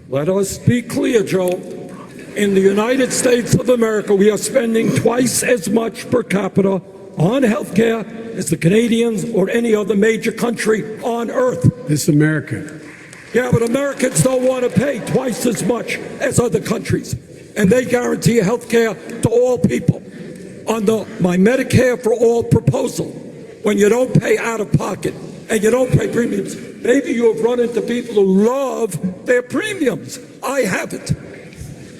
Let us be clear, Joe. In the United States of America, we are spending twice as much per capita on health care as the Canadians or any other major country on earth. This America. Yeah, but Americans don't want to pay twice as much as other countries. And they guarantee health care to all people. Under my Medicare for All proposal, when you don't pay out of pocket and you don't pay premiums, maybe you have run into people who love their premiums. I haven't.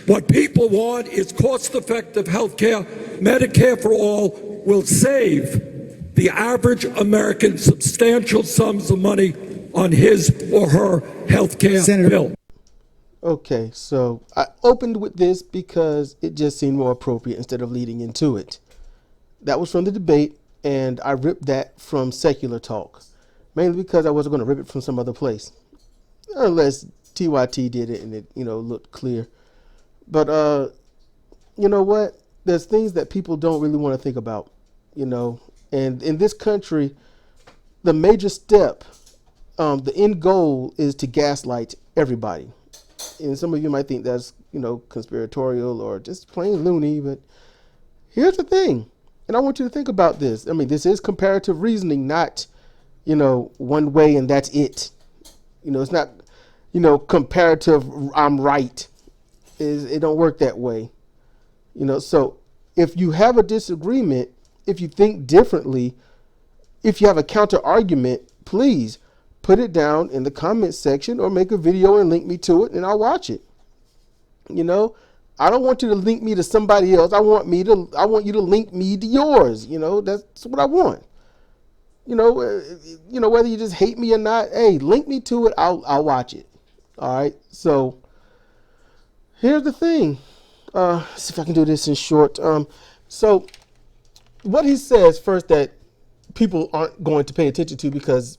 What people want is cost-effective health care. Medicare for All will save the average American substantial sums of money on his or her health care bill. Okay, so I opened with this because it just seemed more appropriate instead of leading into it. That was from the debate, and I ripped that from Secular Talk, mainly because I wasn't going to rip it from some other place, unless TYT did it and it, looked clear. But you know what? There's things that people don't really want to think about, and in this country, the major step, the end goal is to gaslight everybody. And some of you might think that's, conspiratorial or just plain loony, but here's the thing. And I want you to think about this. I mean, this is comparative reasoning, not, one way and that's it. It's not, comparative, I'm right. It don't work that way. So if you have a disagreement, if you think differently, if you have a counter argument, please put it down in the comment section or make a video and link me to it and I'll watch it. I don't want you to link me to somebody else. I want you to link me to yours. That's what I want. Whether you just hate me or not, hey, link me to it. I'll watch it. All right. So here's the thing. See if I can do this in short. So what he says first that people aren't going to pay attention to because,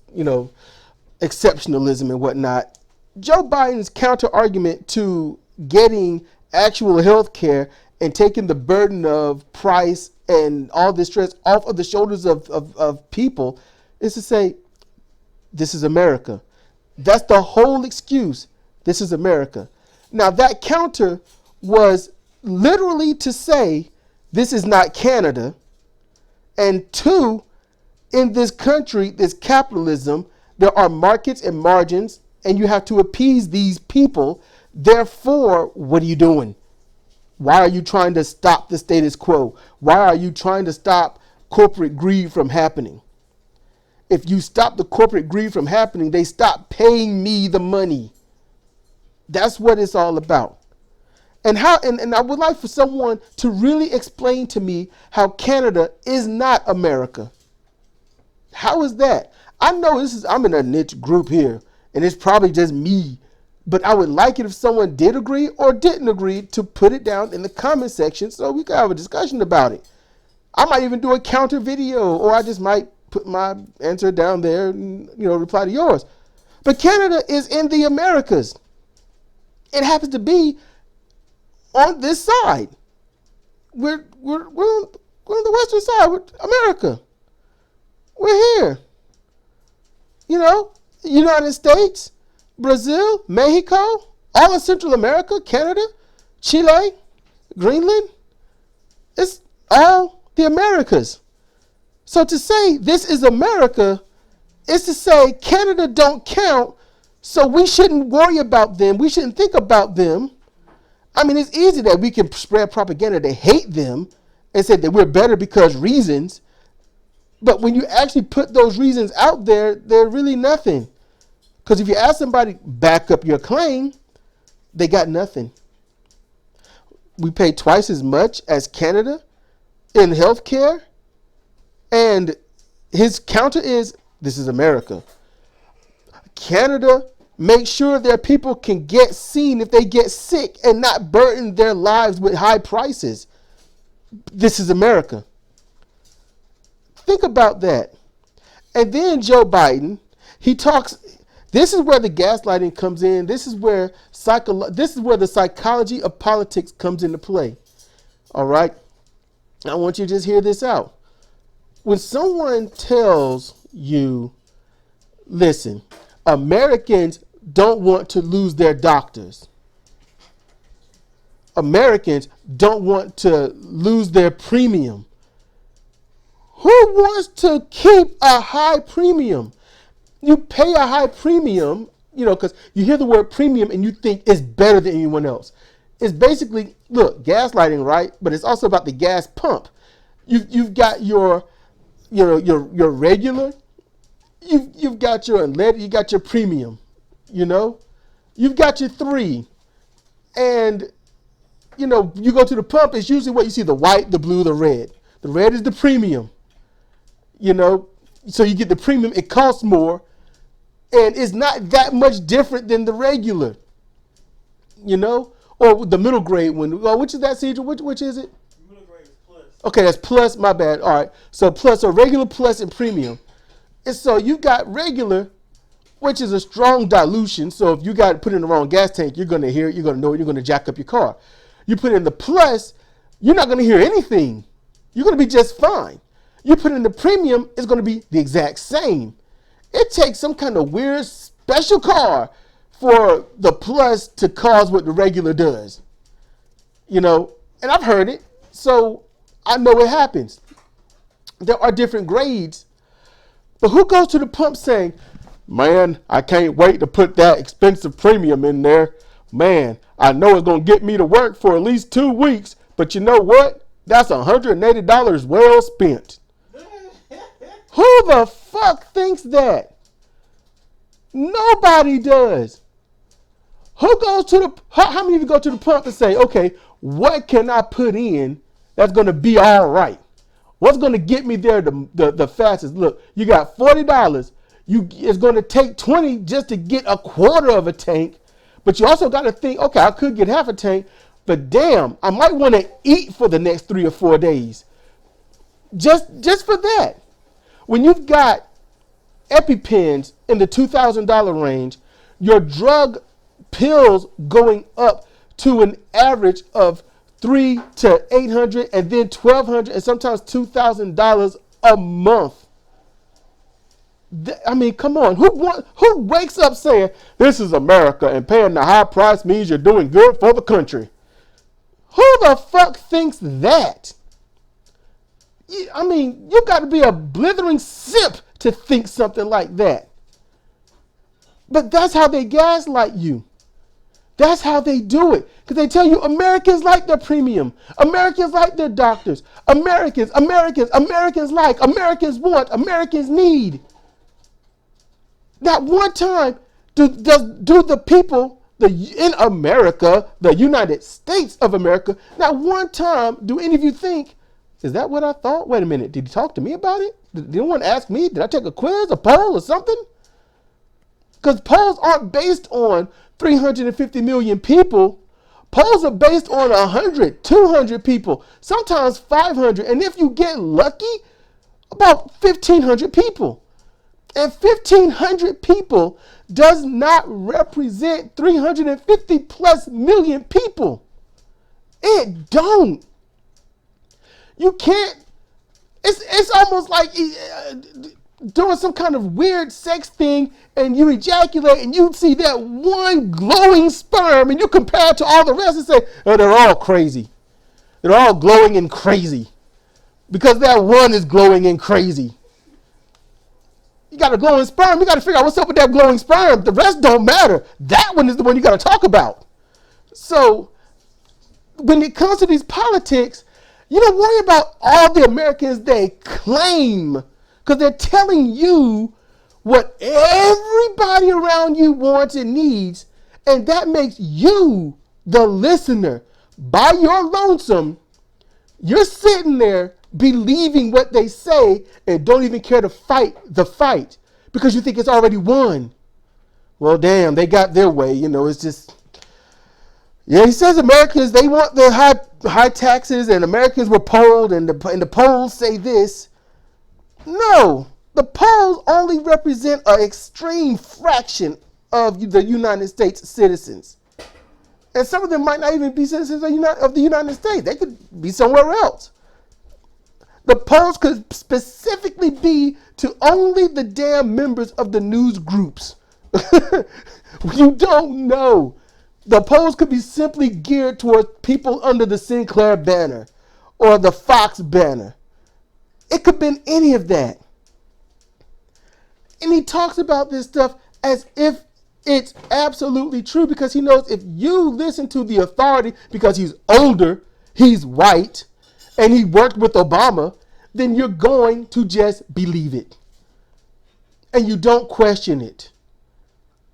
exceptionalism and whatnot. Joe Biden's counter argument to getting actual health care and taking the burden of price and all this stress off of the shoulders of people is to say, this is America. That's the whole excuse. This is America. Now that counter was literally to say, this is not Canada. And two, in this country, this capitalism, there are markets and margins, and you have to appease these people. Therefore, what are you doing? Why are you trying to stop the status quo? Why are you trying to stop corporate greed from happening? If you stop the corporate greed from happening, they stop paying me the money. That's what it's all about. And I would like for someone to really explain to me how Canada is not America. How is that? I know I'm in a niche group here, and it's probably just me, but I would like it if someone did agree or didn't agree to put it down in the comment section so we can have a discussion about it. I might even do a counter video, or I just might put my answer down there and, reply to yours. But Canada is in the Americas. It happens to be on this side. We're on the western side with America. We're here. United States, Brazil, Mexico, all of Central America, Canada, Chile, Greenland. It's all the Americas. So to say this is America is to say Canada don't count, so we shouldn't worry about them. We shouldn't think about them. I mean, it's easy that we can spread propaganda to hate them and say that we're better because reasons. But when you actually put those reasons out there, they're really nothing. Because if you ask somebody, back up your claim, they got nothing. We pay twice as much as Canada in healthcare. And his counter is, this is America. Canada makes sure their people can get seen if they get sick and not burden their lives with high prices. This is America. Think about that. And then Joe Biden, he talks, this is where the gaslighting comes in. This is where the psychology of politics comes into play. All right? I want you to just hear this out. When someone tells you, listen, Americans don't want to lose their doctors. Americans don't want to lose their premium. Who wants to keep a high premium? You pay a high premium, because you hear the word premium and you think it's better than anyone else. It's basically, look, gaslighting, right? But it's also about the gas pump. You've got your regular, you've got your unleaded, you got your premium, you've got your 3, and you go to the pump. It's usually what you see: the white, the blue, the red. The red is the premium, so you get the premium. It costs more, and it's not that much different than the regular, or the middle grade one. Well, which is that, Sidra? Which is it? Middle grade is plus. Okay, that's plus. My bad. All right. So plus, so regular, plus, and premium. And so you got regular, which is a strong dilution. So if you got to put in the wrong gas tank, you're going to hear it. You're going to know it. You're going to jack up your car. You put in the plus, you're not going to hear anything. You're going to be just fine. You put in the premium, it's going to be the exact same. It takes some kind of weird special car for the plus to cause what the regular does. And I've heard it, so I know it happens. There are different grades, but who goes to the pump saying, man, I can't wait to put that expensive premium in there. Man, I know it's going to get me to work for at least 2 weeks, but you know what? That's $180 well spent. Who the fuck thinks that? Nobody does. Who goes to how many of you go to the pump and say, okay, what can I put in that's going to be all right? What's going to get me there the fastest? Look, you got $40. It's going to take $20 just to get a quarter of a tank. But you also got to think, okay, I could get half a tank, but damn, I might want to eat for the next 3 or 4 days. Just for that. When you've got EpiPens in the $2,000 range, your drug pills going up to an average of $300 to $800 and then $1,200 and sometimes $2,000 a month. I mean, come on. Who wakes up saying, this is America and paying the high price means you're doing good for the country? Who the fuck thinks that? I mean, you got to be a blithering simp to think something like that. But that's how they gaslight you. That's how they do it. Because they tell you Americans like their premium. Americans like their doctors. Americans like, Americans want, Americans need. Not one time do the people in America, the United States of America, not one time do any of you think, is that what I thought? Wait a minute, did he talk to me about it? Did anyone ask me? Did I take a quiz, a poll, or something? Because polls aren't based on 350 million people. Polls are based on 100, 200 people, sometimes 500. And if you get lucky, about 1,500 people. And 1,500 people does not represent 350 plus million people. It don't. You can't. It's almost like doing some kind of weird sex thing and you ejaculate and you see that one glowing sperm and you compare it to all the rest and say, oh, they're all crazy. They're all glowing and crazy because that one is glowing and crazy. You got a glowing sperm. You got to figure out what's up with that glowing sperm. The rest don't matter. That one is the one you got to talk about. So when it comes to these politics, you don't worry about all the Americans they claim, because they're telling you what everybody around you wants and needs, and that makes you, the listener, by your lonesome, you're sitting there believing what they say and don't even care to fight the fight because you think it's already won. Well, damn, they got their way. It's just, yeah, he says Americans, they want the high taxes and Americans were polled and the polls say this. No, the polls only represent an extreme fraction of the United States citizens. And some of them might not even be citizens of the United States. They could be somewhere else. The polls could specifically be to only the damn members of the news groups. You don't know. The polls could be simply geared towards people under the Sinclair banner or the Fox banner. It could have been any of that. And he talks about this stuff as if it's absolutely true, because he knows if you listen to the authority, because he's older, he's white, and he worked with Obama, then you're going to just believe it. And you don't question it.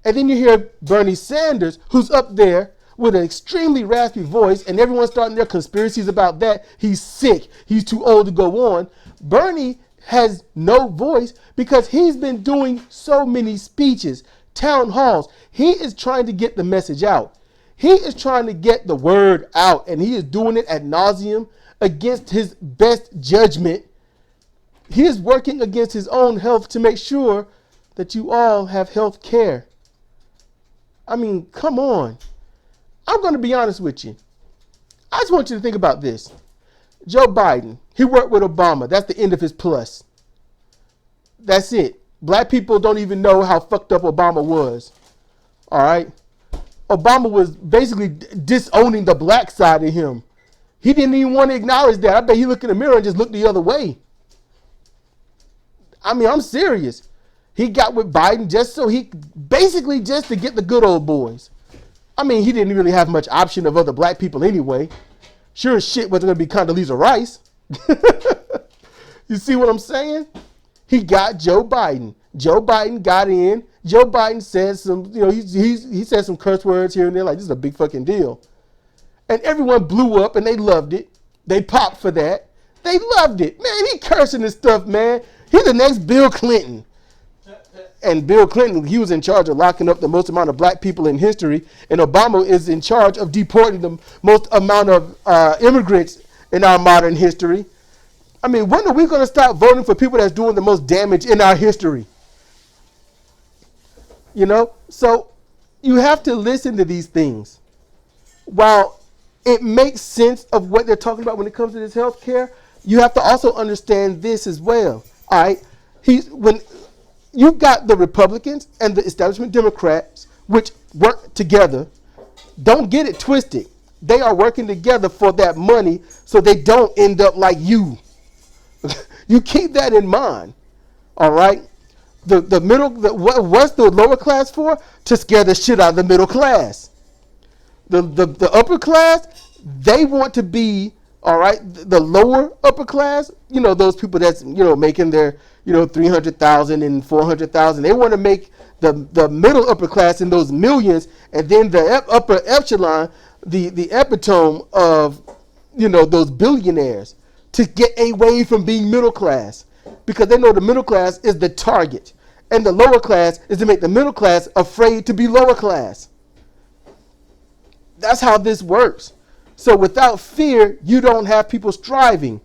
And then you hear Bernie Sanders, who's up there with an extremely raspy voice, and everyone's starting their conspiracies about that. He's sick. He's too old to go on. Bernie has no voice because he's been doing so many speeches, town halls. He is trying to get the message out. He is trying to get the word out, and he is doing it ad nauseum against his best judgment. He is working against his own health to make sure that you all have health care. I mean, come on. I'm going to be honest with you. I just want you to think about this. Joe Biden, he worked with Obama. That's the end of his plus. That's it. Black people don't even know how fucked up Obama was. All right? Obama was basically disowning the black side of him. He didn't even want to acknowledge that. I bet he looked in the mirror and just looked the other way. I mean, I'm serious. He got with Biden just to get the good old boys. I mean, he didn't really have much option of other black people anyway. Sure as shit wasn't going to be Condoleezza Rice. You see what I'm saying? He got Joe Biden. Joe Biden got in. Joe Biden said some, he said some curse words here and there, like this is a big fucking deal. And everyone blew up and they loved it. They popped for that. They loved it. Man, he cursing this stuff, man. He's the next Bill Clinton. And Bill Clinton, he was in charge of locking up the most amount of black people in history. And Obama is in charge of deporting the most amount of immigrants in our modern history. I mean, when are we going to stop voting for people that's doing the most damage in our history? So you have to listen to these things. While it makes sense of what they're talking about when it comes to this health care, you have to also understand this as well. All right? When you've got the Republicans and the establishment Democrats, which work together, don't get it twisted. They are working together for that money so they don't end up like you. You keep that in mind. All right? What's the lower class for? To scare the shit out of the middle class. The upper class, they want to be, all right, the lower upper class, those people that's, making their, 300,000 and 400,000. They want to make the middle upper class in those millions, and then the upper echelon, the epitome of, those billionaires, to get away from being middle class, because they know the middle class is the target, and the lower class is to make the middle class afraid to be lower class. That's how this works. So without fear, you don't have people striving.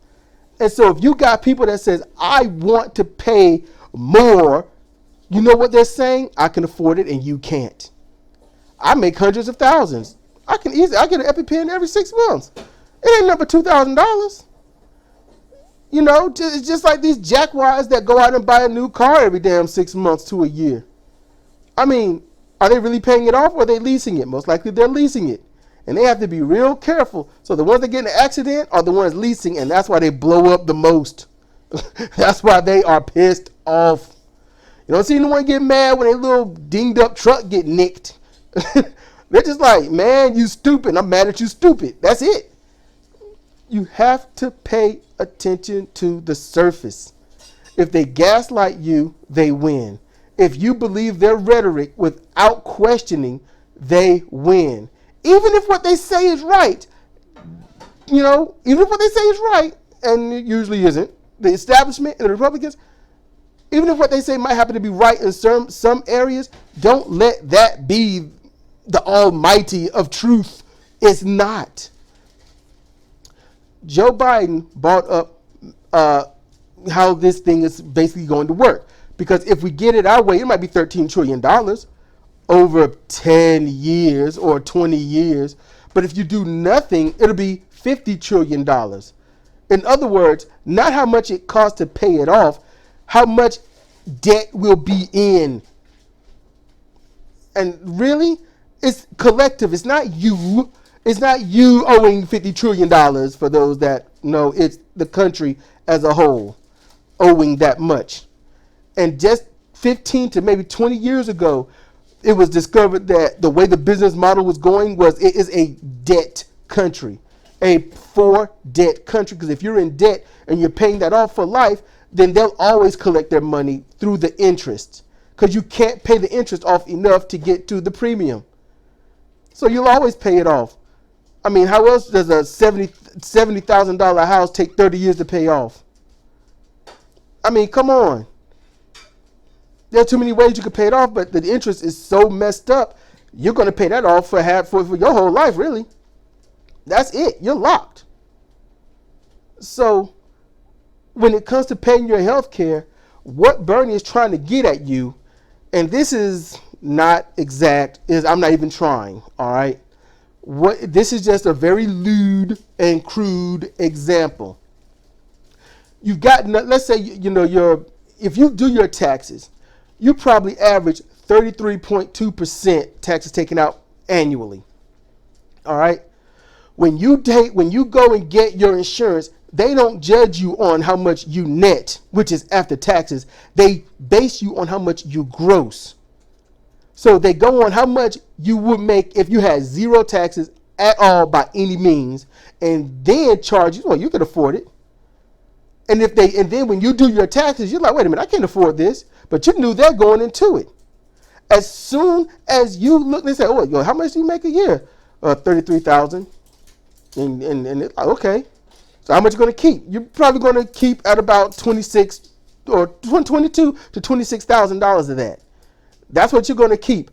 And so if you got people that says, I want to pay more, you know what they're saying? I can afford it and you can't. I make hundreds of thousands. I get an EpiPen every 6 months. It ain't number $2,000. It's just like these jackwads that go out and buy a new car every damn 6 months to a year. I mean, are they really paying it off, or are they leasing it? Most likely they're leasing it. And they have to be real careful. So the ones that get in an accident are the ones leasing, and that's why they blow up the most. That's why they are pissed off. You don't see anyone get mad when a little dinged up truck get nicked. They're just like, man, you stupid. I'm mad at you, stupid. That's it. You have to pay attention to the surface. If they gaslight you, they win. If you believe their rhetoric without questioning, they win. Even if what they say is right, even if what they say is right, and it usually isn't, the establishment and the Republicans, even if what they say might happen to be right in some areas, don't let that be the almighty of truth. It's not. Joe Biden brought up how this thing is basically going to work. Because if we get it our way, it might be $13 trillion over 10 years or 20 years. But if you do nothing, it'll be $50 trillion. In other words, not how much it costs to pay it off, how much debt will be in. And really, It's collective. It's not you. It's not you owing $50 trillion for those that know. It's the country as a whole owing that much. And just 15 to maybe 20 years ago, it was discovered that the way the business model was going was it is a debt country, a for debt country. Because if you're in debt and you're paying that off for life, then they'll always collect their money through the interest. Because you can't pay the interest off enough to get to the premium. So you'll always pay it off. I mean, how else does a $70,000 house take 30 years to pay off? I mean, come on. There are too many ways you could pay it off, but the interest is so messed up, you're going to pay that off for your whole life, really. That's it. You're locked. So when it comes to paying your health care, what Bernie is trying to get at you, and this is not exact, is I'm not even trying, all right? This is just a very lewd and crude example. You've got, let's say, if you do your taxes, you probably average 33.2% taxes taken out annually. All right. When you go and get your insurance, they don't judge you on how much you net, which is after taxes. They base you on how much you gross. So they go on how much you would make if you had zero taxes at all by any means, and then charge you. Well, you can afford it. And then when you do your taxes, you're like, wait a minute, I can't afford this. But you knew they're going into it. As soon as you look and say, oh, how much do you make a year? $33,000. And it's like, okay. So how much are you going to keep? You're probably going to keep at about $22,000 to $26,000 of that. That's what you're going to keep.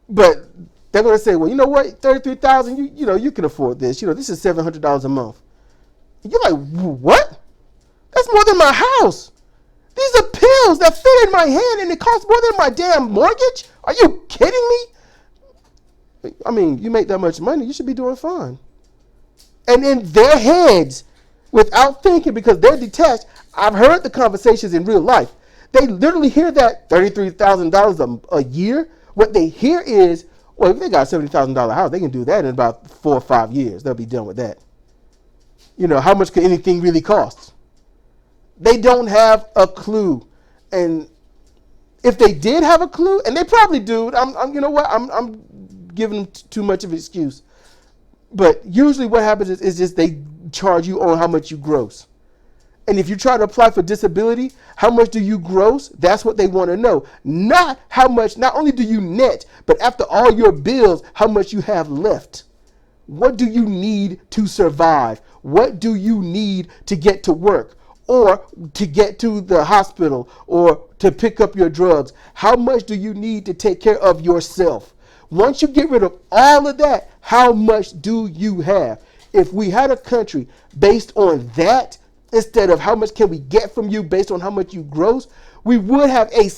But they're going to say, well, you know what? $33,000, you can afford this. This is $700 a month. You're like, what? That's more than my house. These are pills that fit in my hand and it costs more than my damn mortgage? Are you kidding me? I mean, you make that much money, you should be doing fine. And in their heads, without thinking, because they're detached, I've heard the conversations in real life. They literally hear that $33,000 a year. What they hear is, well, if they got a $70,000 house, they can do that in about 4 or 5 years. They'll be done with that. How much could anything really cost? They don't have a clue. And if they did have a clue, and they probably do, I'm giving them too much of an excuse. But usually what happens is just they charge you on how much you gross. And if you try to apply for disability, how much do you gross? That's what they want to know. Not how much, not only do you net, but after all your bills, how much you have left. What do you need to survive? What do you need to get to work? Or to get to the hospital, or to pick up your drugs? How much do you need to take care of yourself? Once you get rid of all of that, how much do you have? If we had a country based on that, instead of how much can we get from you based on how much you gross, we would have a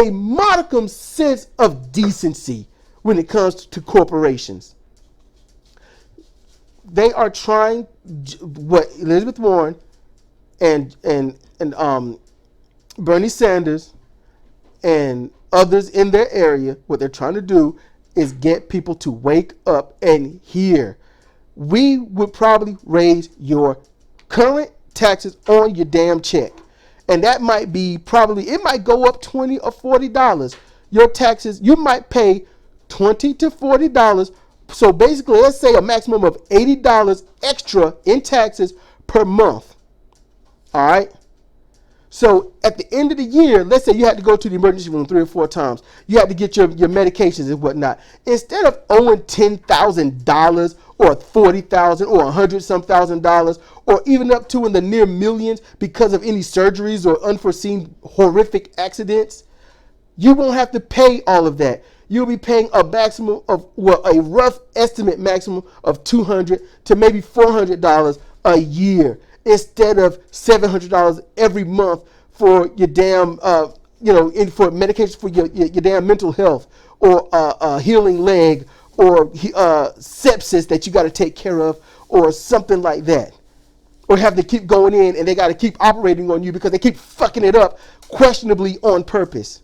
modicum sense of decency when it comes to corporations. They are trying, what Elizabeth Warren and Bernie Sanders and others in their area, what they're trying to do is get people to wake up and hear. We would probably raise your current taxes on your damn check. And that might be it might go up $20 or $40. Your taxes, you might pay $20 to $40. So basically, let's say a maximum of $80 extra in taxes per month. All right. So at the end of the year, let's say you had to go to the emergency room 3 or 4 times. You had to get your medications and whatnot. Instead of owing $10,000 or $40,000 or $100,000 or even up to in the near millions because of any surgeries or unforeseen horrific accidents, you won't have to pay all of that. You'll be paying a maximum of, a rough estimate maximum of $200 to maybe $400 a year, instead of $700 every month for your damn, for medications for your damn mental health, or a healing leg, or sepsis that you got to take care of, or something like that. Or have to keep going in and they got to keep operating on you because they keep fucking it up questionably on purpose.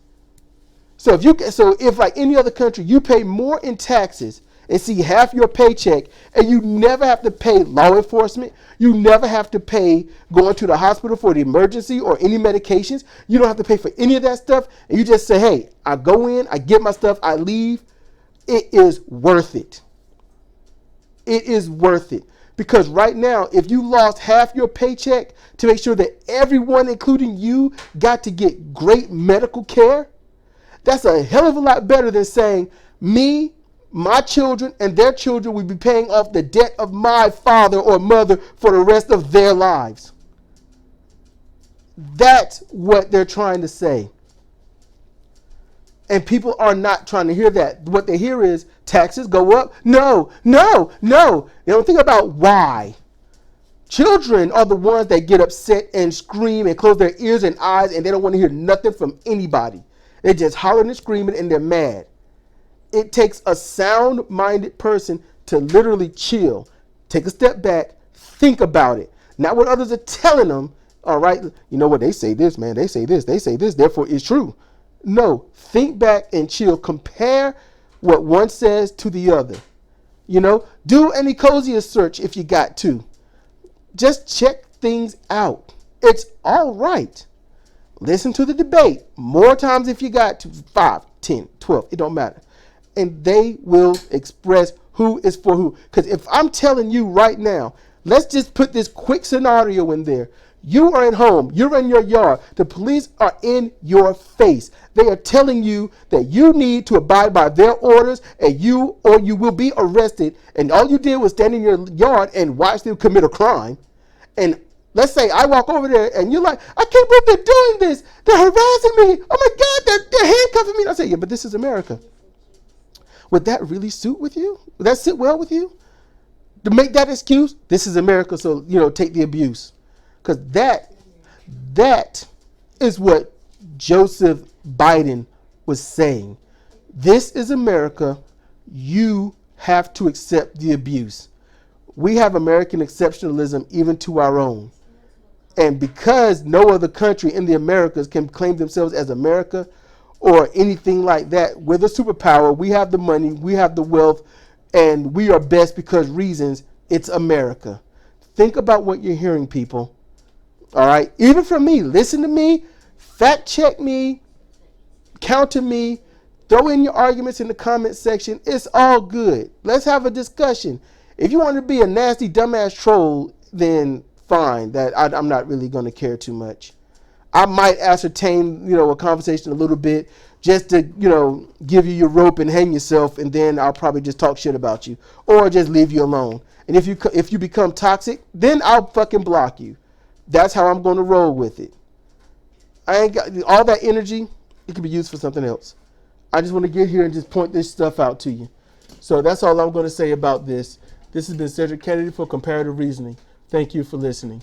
So if like any other country, you pay more in taxes and see half your paycheck, and you never have to pay law enforcement, you never have to pay going to the hospital for the emergency or any medications, you don't have to pay for any of that stuff, and you just say, hey, I go in, I get my stuff, I leave, it is worth it. It is worth it. Because right now, if you lost half your paycheck to make sure that everyone, including you, got to get great medical care, that's a hell of a lot better than saying, me, my children, and their children will be paying off the debt of my father or mother for the rest of their lives. That's what they're trying to say. And people are not trying to hear that. What they hear is taxes go up. No, no, no. They don't think about why. Children are the ones that get upset and scream and close their ears and eyes, and they don't want to hear nothing from anybody. They're just hollering and screaming, and they're mad. It takes a sound-minded person to literally chill, take a step back, think about it. Not what others are telling them. All right, you know what, they say this, man, they say this, therefore it's true. No, think back and chill. Compare what one says to the other. Do an Ecosia search if you got to. Just check things out. It's all right. Listen to the debate more times if you got to, 5, 10, 12, it don't matter. And they will express who is for who. Because if I'm telling you right now, let's just put this quick scenario in there. You are at home, you're in your yard, the police are in your face. They are telling you that you need to abide by their orders, and you will be arrested, and all you did was stand in your yard and watch them commit a crime. And let's say I walk over there and you're like, I can't believe they're doing this. They're harassing me. Oh my God, they're handcuffing me. And I say, yeah, but this is America. Would that really suit with you? Would that sit well with you? To make that excuse, this is America, so, take the abuse. Because that is what Joseph Biden was saying. This is America. You have to accept the abuse. We have American exceptionalism even to our own. And because no other country in the Americas can claim themselves as America or anything like that, we're the superpower, we have the money, we have the wealth, and we are best because reasons, it's America. Think about what you're hearing, people. All right? Even from me, listen to me, fact check me, counter me, throw in your arguments in the comment section. It's all good. Let's have a discussion. If you want to be a nasty, dumbass troll, then fine. That I'm not really going to care too much. I might ascertain, a conversation a little bit just to, give you your rope and hang yourself, and then I'll probably just talk shit about you or just leave you alone. And if you become toxic, then I'll fucking block you. That's how I'm going to roll with it. I ain't got all that energy. It can be used for something else. I just want to get here and just point this stuff out to you. So that's all I'm going to say about this. This has been Cedric Kennedy for Comparative Reasoning. Thank you for listening.